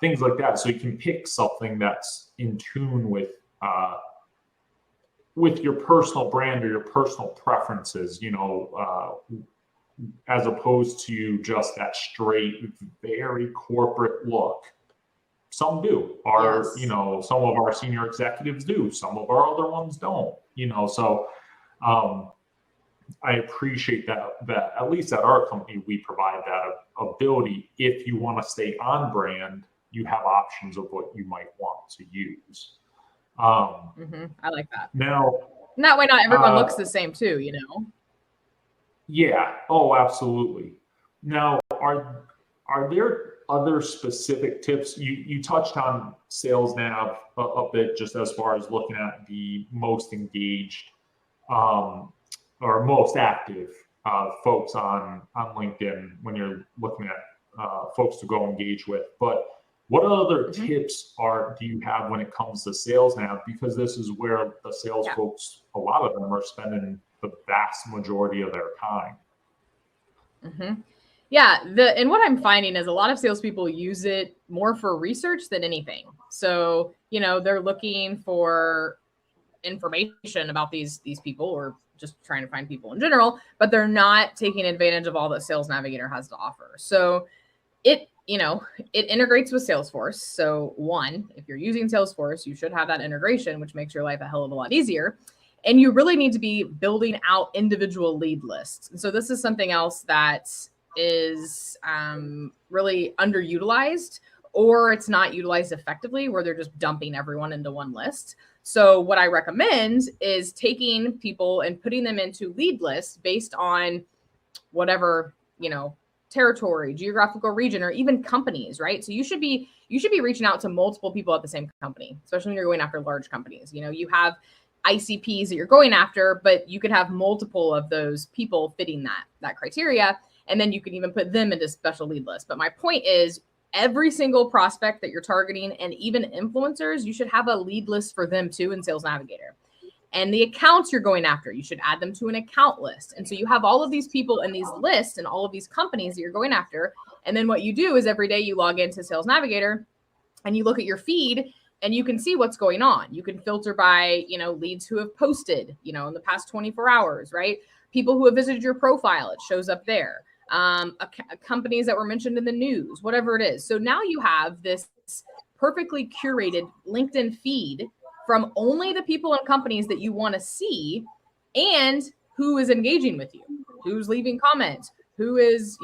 things like that. So you can pick something that's in tune with your personal brand or your personal preferences, as opposed to just that straight, very corporate look. Some do. Some of our senior executives do. Some of our other ones don't. So I appreciate that at least at our company we provide that ability. If you want to stay on brand, you have options of what you might want to use. I like that. Now, and that way, not everyone looks the same too. Yeah. Oh, absolutely. Now, are there other specific tips? You touched on Sales Nav a bit, just as far as looking at the most engaged or most active folks on LinkedIn when you're looking at folks to go engage with. But what other tips do you have when it comes to Sales Nav? Because this is where the sales folks, a lot of them are spending the vast majority of their time. Yeah, and what I'm finding is a lot of salespeople use it more for research than anything. So, they're looking for information about these people, or just trying to find people in general, but they're not taking advantage of all that Sales Navigator has to offer. So it integrates with Salesforce. So one, if you're using Salesforce, you should have that integration, which makes your life a hell of a lot easier. And you really need to be building out individual lead lists. And so this is something else that is really underutilized, or it's not utilized effectively, where they're just dumping everyone into one list. So what I recommend is taking people and putting them into lead lists based on whatever, territory, geographical region, or even companies, right? So you should be reaching out to multiple people at the same company, especially when you're going after large companies. You have ICPs that you're going after, but you could have multiple of those people fitting that criteria. And then you can even put them into special lead lists. But my point is, every single prospect that you're targeting, and even influencers, you should have a lead list for them too in Sales Navigator. And the accounts you're going after, you should add them to an account list. And so you have all of these people in these lists and all of these companies that you're going after. And then what you do is every day you log into Sales Navigator and you look at your feed and you can see what's going on. You can filter by, leads who have posted, in the past 24 hours, right? People who have visited your profile, it shows up there. Companies that were mentioned in the news, whatever it is. So now you have this perfectly curated LinkedIn feed from only the people and companies that you want to see, and who is engaging with you, who's leaving comments, who's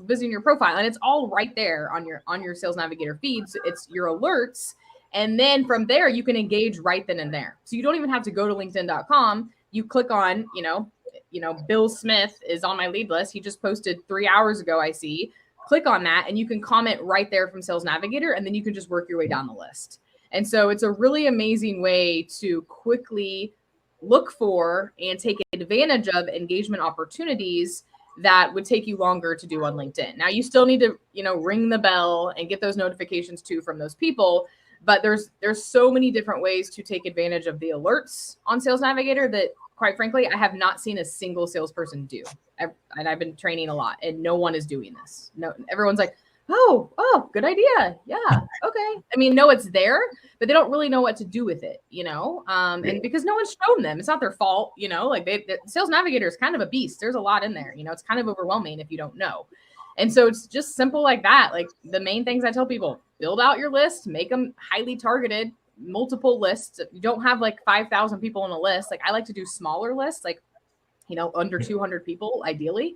visiting your profile. And it's all right there on your Sales Navigator feed. So it's your alerts. And then from there, you can engage right then and there. So you don't even have to go to LinkedIn.com. You click on, Bill Smith is on my lead list. He just posted 3 hours ago, I see. Click on that and you can comment right there from Sales Navigator, and then you can just work your way down the list. And so it's a really amazing way to quickly look for and take advantage of engagement opportunities that would take you longer to do on LinkedIn. Now, you still need to, ring the bell and get those notifications too from those people. But there's so many different ways to take advantage of the alerts on Sales Navigator that, quite frankly, I have not seen a single salesperson do. And I've been training a lot, and no one is doing this. No, everyone's like, oh, good idea. Yeah. Okay. I mean, no, it's there, but they don't really know what to do with it, and because no one's shown them, it's not their fault, the Sales Navigator is kind of a beast. There's a lot in there, it's kind of overwhelming if you don't know. And so it's just simple like that. Like, the main things I tell people: build out your list, make them highly targeted, multiple lists. You don't have like 5,000 people on a list. Like, I like to do smaller lists, like, under 200 people, ideally.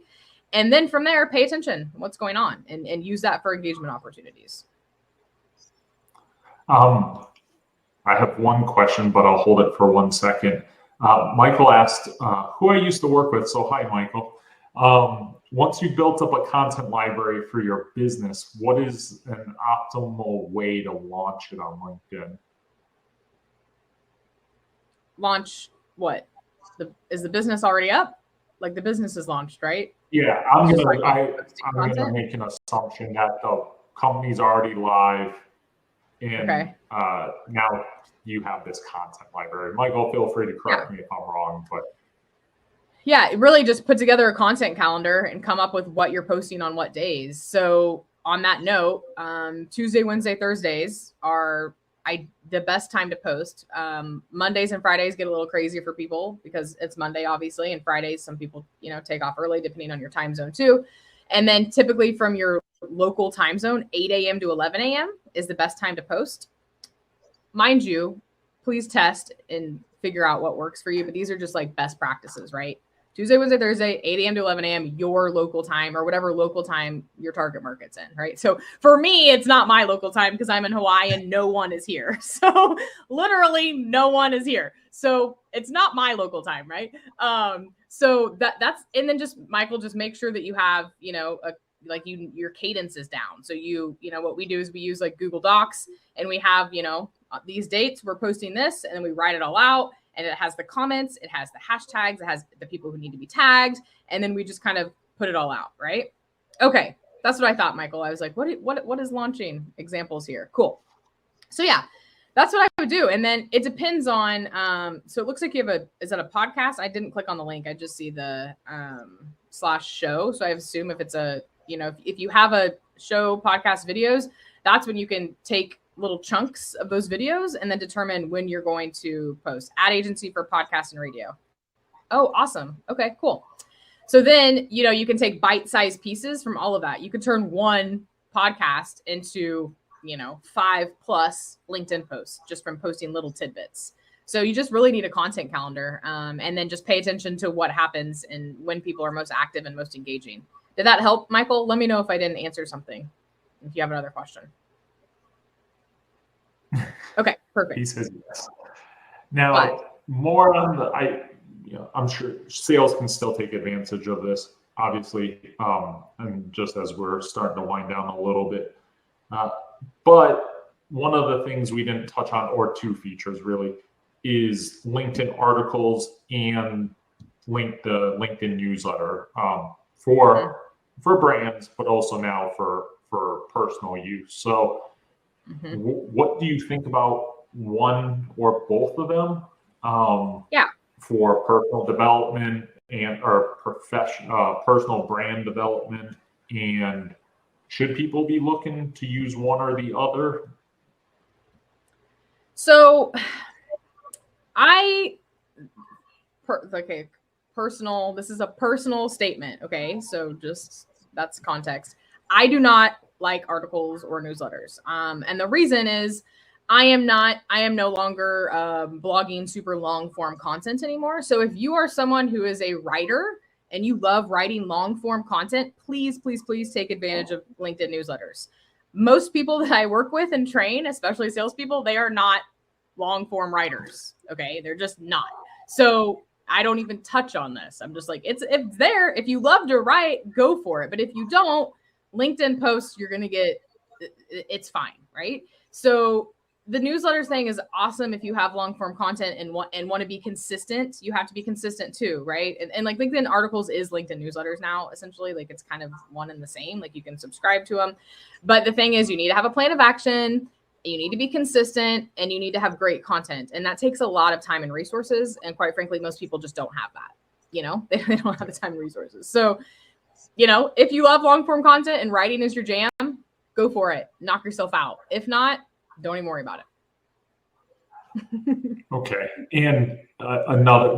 And then from there, pay attention to what's going on and use that for engagement opportunities. I have one question, but I'll hold it for 1 second. Michael asked who I used to work with. So hi, Michael. Once you've built up a content library for your business, what is an optimal way to launch it on LinkedIn? Launch what? Is the business already up? Like the business is launched, right? Yeah, I'm gonna make an assumption that the company's already live, and Okay. now you have this content library. Michael, feel free to correct me if I'm wrong, but yeah, really just put together a content calendar and come up with what you're posting on what days. So on that note, Tuesday, Wednesday, Thursdays are the best time to post. Mondays and Fridays get a little crazy for people because it's Monday, obviously, and Fridays some people take off early depending on your time zone too. And then typically from your local time zone, 8 a.m. to 11 a.m. is the best time to post. Mind you, please test and figure out what works for you. But these are just like best practices, right? Tuesday, Wednesday, Thursday, 8 a.m. to 11 a.m., your local time or whatever local time your target market's in, right? So for me, it's not my local time because I'm in Hawaii and no one is here. So literally no one is here. So it's not my local time, right? So that's, and then just, Michael, just make sure that you have, your cadence is down. So what we do is we use like Google Docs and we have, these dates, we're posting this, and then we write it all out. And it has the comments, it has the hashtags, it has the people who need to be tagged, and then we just kind of put it all out, right? Okay, that's what I thought, Michael. I was like, what is launching examples here? Cool. So yeah, that's what I would do. And then it depends on, so it looks like you have is that a podcast? I didn't click on the link. I just see the /show. So I assume if it's if you have a show, podcast, videos, that's when you can take little chunks of those videos and then determine when you're going to post. Ad agency for podcast and radio. Oh, awesome. Okay, cool. So then, you can take bite-sized pieces from all of that. You could turn one podcast into, 5+ LinkedIn posts just from posting little tidbits. So you just really need a content calendar, and then just pay attention to what happens and when people are most active and most engaging. Did that help, Michael? Let me know if I didn't answer something, if you have another question. Okay, perfect. He says yes. Now, more on I'm sure sales can still take advantage of this, obviously, and just as we're starting to wind down a little bit. But one of the things we didn't touch on, or two features really, is LinkedIn articles and the LinkedIn newsletter for brands, but also now for personal use. So what do you think about one or both of them for personal development or personal brand development? And should people be looking to use one or the other? So personal, this is a personal statement. Okay. So just that's context. I do not like articles or newsletters. And the reason is I am no longer blogging super long form content anymore. So if you are someone who is a writer and you love writing long form content, please, please, please take advantage of LinkedIn newsletters. Most people that I work with and train, especially salespeople, they are not long form writers. Okay. They're just not. So I don't even touch on this. I'm just like, it's there. If you love to write, go for it. But if you don't, LinkedIn posts, you're going to get, it's fine. Right. So the newsletters thing is awesome. If you have long form content and want to be consistent, you have to be consistent too. Right. And like LinkedIn articles is LinkedIn newsletters now, essentially. Like it's kind of one and the same, like you can subscribe to them. But the thing is, you need to have a plan of action. You need to be consistent and you need to have great content. And that takes a lot of time and resources. And quite frankly, most people just don't have that. They don't have the time and resources. So, if you love long form content and writing is your jam, go for it. Knock yourself out. If not, don't even worry about it. Okay. And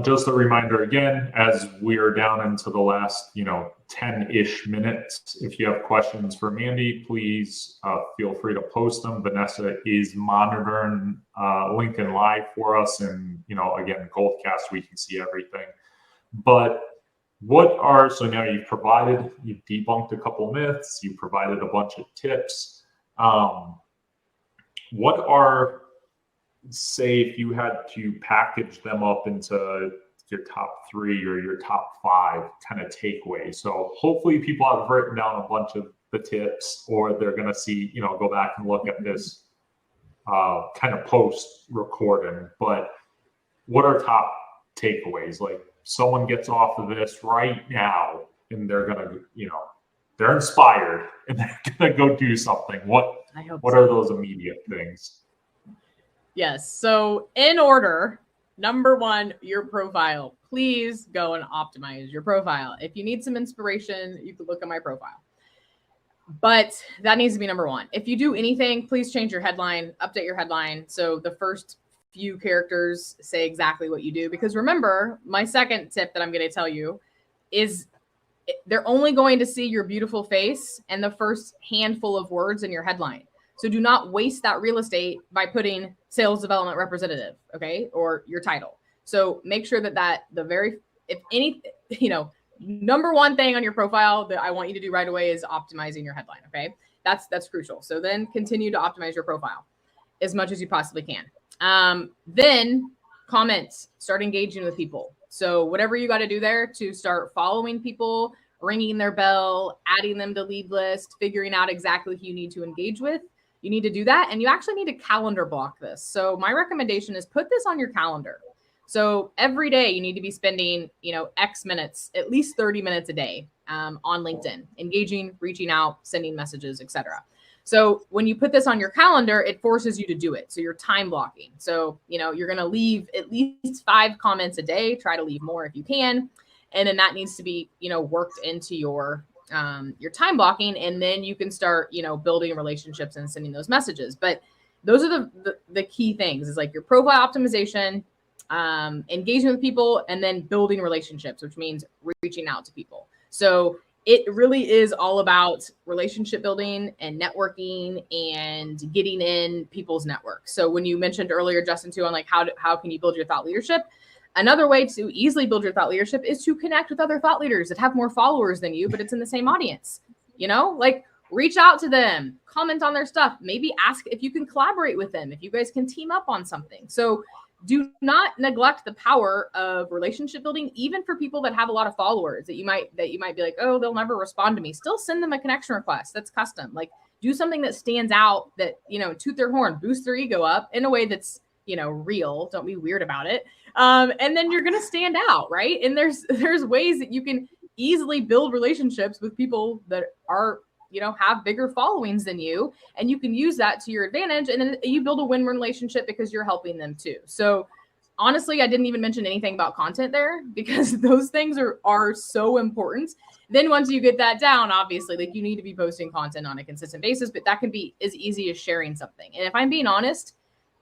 just a reminder again, as we are down into the last, 10-ish minutes, if you have questions for Mandy, please feel free to post them. Vanessa is monitoring LinkedIn Live for us. And, again, Goldcast, we can see everything. But so now you've debunked a couple myths, you provided a bunch of tips. what are, say, if you had to package them up into your top 3 or your top 5 kind of takeaways? So hopefully people have written down a bunch of the tips, or they're going to see, go back and look at this kind of post recording. But what are top takeaways? Like, someone gets off of this right now and they're going to, they're inspired and they're going to go do something. What are those immediate things? Yes. So in order, number 1, your profile. Please go and optimize your profile. If you need some inspiration, you can look at my profile. But that needs to be number 1. If you do anything, please change your headline, update your headline. So the first few characters say exactly what you do. Because remember, my second tip that I'm going to tell you is they're only going to see your beautiful face and the first handful of words in your headline. So do not waste that real estate by putting sales development representative, okay, or your title. So make sure that number 1 thing on your profile that I want you to do right away is optimizing your headline, okay? That's crucial. So then continue to optimize your profile as much as you possibly can. Then comments, start engaging with people. So whatever you got to do there to start following people, ringing their bell, adding them to lead list, figuring out exactly who you need to engage with, you need to do that. And you actually need to calendar block this. So my recommendation is put this on your calendar. So every day you need to be spending, X minutes, at least 30 minutes a day on LinkedIn, engaging, reaching out, sending messages, etc. So when you put this on your calendar, it forces you to do it. So you're time blocking. So, you're going to leave at least 5 comments a day, try to leave more if you can. And then that needs to be, worked into your time blocking. And then you can start, building relationships and sending those messages. But those are the key things, is like your profile optimization, engaging with people, and then building relationships, which means reaching out to people. So it really is all about relationship building and networking and getting in people's networks. So when you mentioned earlier, Justin, too, on like how can you build your thought leadership? Another way to easily build your thought leadership is to connect with other thought leaders that have more followers than you, but it's in the same audience. Like reach out to them, comment on their stuff, maybe ask if you can collaborate with them, if you guys can team up on something. So do not neglect the power of relationship building, even for people that have a lot of followers that you might be like, oh, they'll never respond to me. Still send them a connection request that's custom. Like do something that stands out, that, toot their horn, boost their ego up in a way that's, real. Don't be weird about it. And then you're going to stand out, right? And there's ways that you can easily build relationships with people that are, have bigger followings than you, and you can use that to your advantage. And then you build a win-win relationship because you're helping them too. So honestly, I didn't even mention anything about content there, because those things are so important. Then once you get that down, obviously, like you need to be posting content on a consistent basis, but that can be as easy as sharing something. And if I'm being honest,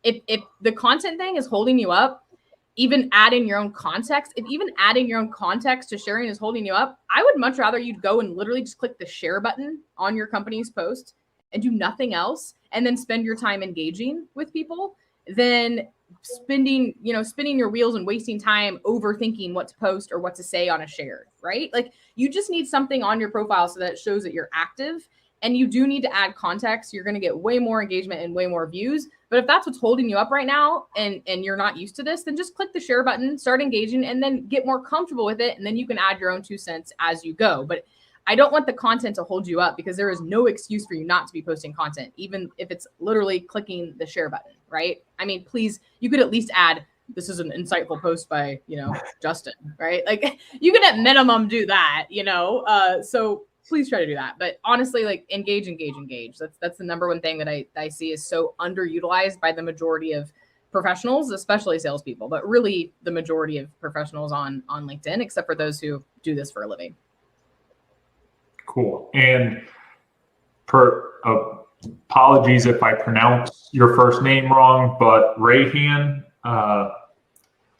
if the content thing is holding you up, even adding your own context, to sharing is holding you up, I would much rather you'd go and literally just click the share button on your company's post and do nothing else, and then spend your time engaging with people than spinning your wheels and wasting time overthinking what to post or what to say on a share, right? Like you just need something on your profile so that it shows that you're active. And you do need to add context. You're going to get way more engagement and way more views. But if that's what's holding you up right now and you're not used to this, then just click the share button, start engaging, and then get more comfortable with it. And then you can add your own 2 cents as you go. But I don't want the content to hold you up, because there is no excuse for you not to be posting content, even if it's literally clicking the share button, right? I mean, please, you could at least add, this is an insightful post by, Justin, right? Like you can at minimum do that, so please try to do that. But honestly, like engage. That's the number 1 thing that I see is so underutilized by the majority of professionals, especially salespeople, but really the majority of professionals on LinkedIn, except for those who do this for a living. Cool. And apologies if I pronounce your first name wrong, but Rayhan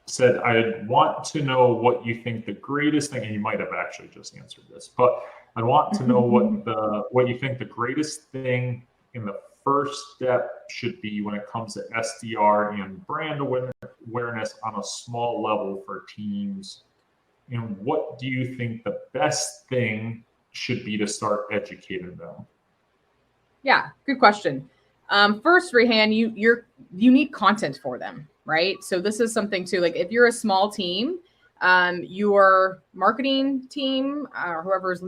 said, I want to know what you think the greatest thing, and you might have actually just answered this, but I want to know what you think the greatest thing in the first step should be when it comes to SDR and brand awareness on a small level for teams. And what do you think the best thing should be to start educating them? Yeah, good question. First, Rehan, you need content for them, right? So this is something too. Like if you're a small team, your marketing team or whoever's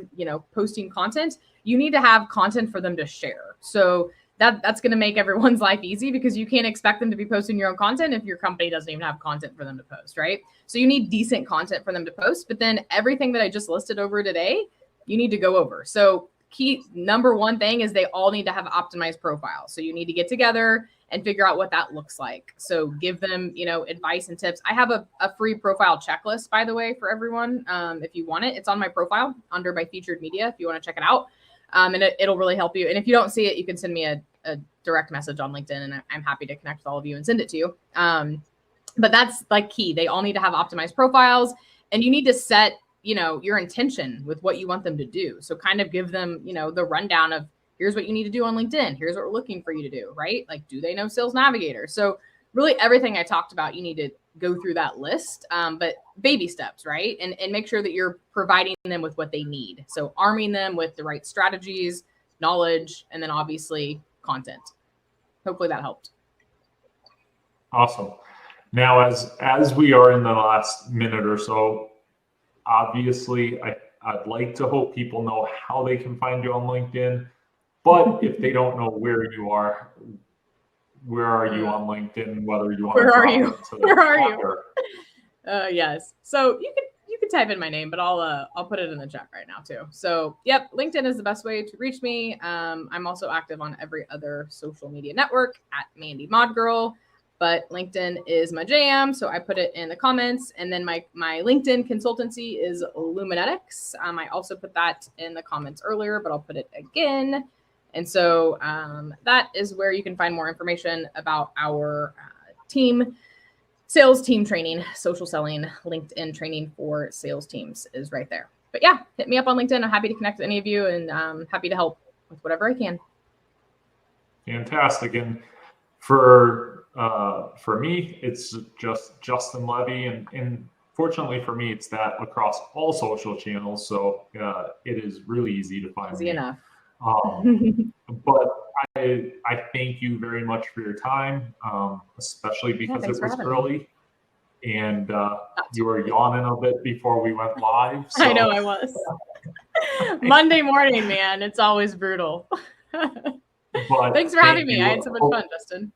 posting content, you need to have content for them to share. So that's going to make everyone's life easy because you can't expect them to be posting your own content if your company doesn't even have content for them to post, right? So you need decent content for them to post, but then everything that I just listed over today, you need to go over. So key number one thing is they all need to have optimized profiles. So you need to get together and figure out what that looks like. So give them, advice and tips. I have a free profile checklist, by the way, for everyone. If you want it, it's on my profile under my featured media, if you want to check it out. And it'll really help you. And if you don't see it, you can send me a direct message on LinkedIn and I'm happy to connect with all of you and send it to you. But that's like key. They all need to have optimized profiles and you need to set, your intention with what you want them to do. So kind of give them, the rundown of here's what you need to do on LinkedIn. Here's what we're looking for you to do, right? Like, do they know Sales Navigator? So really everything I talked about, you need to go through that list, but baby steps, right? And make sure that you're providing them with what they need. So arming them with the right strategies, knowledge, and then obviously content. Hopefully that helped. Awesome. Now, as we are in the last minute or so, obviously I'd like to hope people know how they can find you on LinkedIn, but if they don't know where you are, where are you on LinkedIn? Whether you want where to are you? Where are you? Yes. So you can type in my name, but I'll put it in the chat right now too. So yep, LinkedIn is the best way to reach me. I'm also active on every other social media network at Mandy Mod Girl, but LinkedIn is my jam. So I put it in the comments, and then my LinkedIn consultancy is Luminetics. I also put that in the comments earlier, but I'll put it again. And so that is where you can find more information about our sales team training, social selling, LinkedIn training for sales teams is right there. But yeah, hit me up on LinkedIn. I'm happy to connect with any of you and happy to help with whatever I can. Fantastic. And for me, it's just Justin Levy. And fortunately for me, it's that across all social channels. So it is really easy to find Easy me. enough. But I thank you very much for your time, especially because it was early and you were yawning a bit before we went live. So. I know I was. Monday morning, man. It's always brutal. But thanks for having me. I had so much fun, Justin.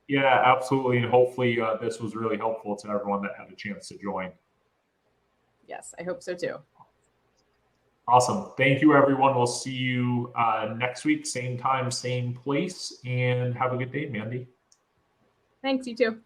Yeah, absolutely. And hopefully this was really helpful to everyone that had a chance to join. Yes, I hope so too. Awesome. Thank you, everyone. We'll see you next week, same time, same place, and have a good day, Mandy. Thanks, you too.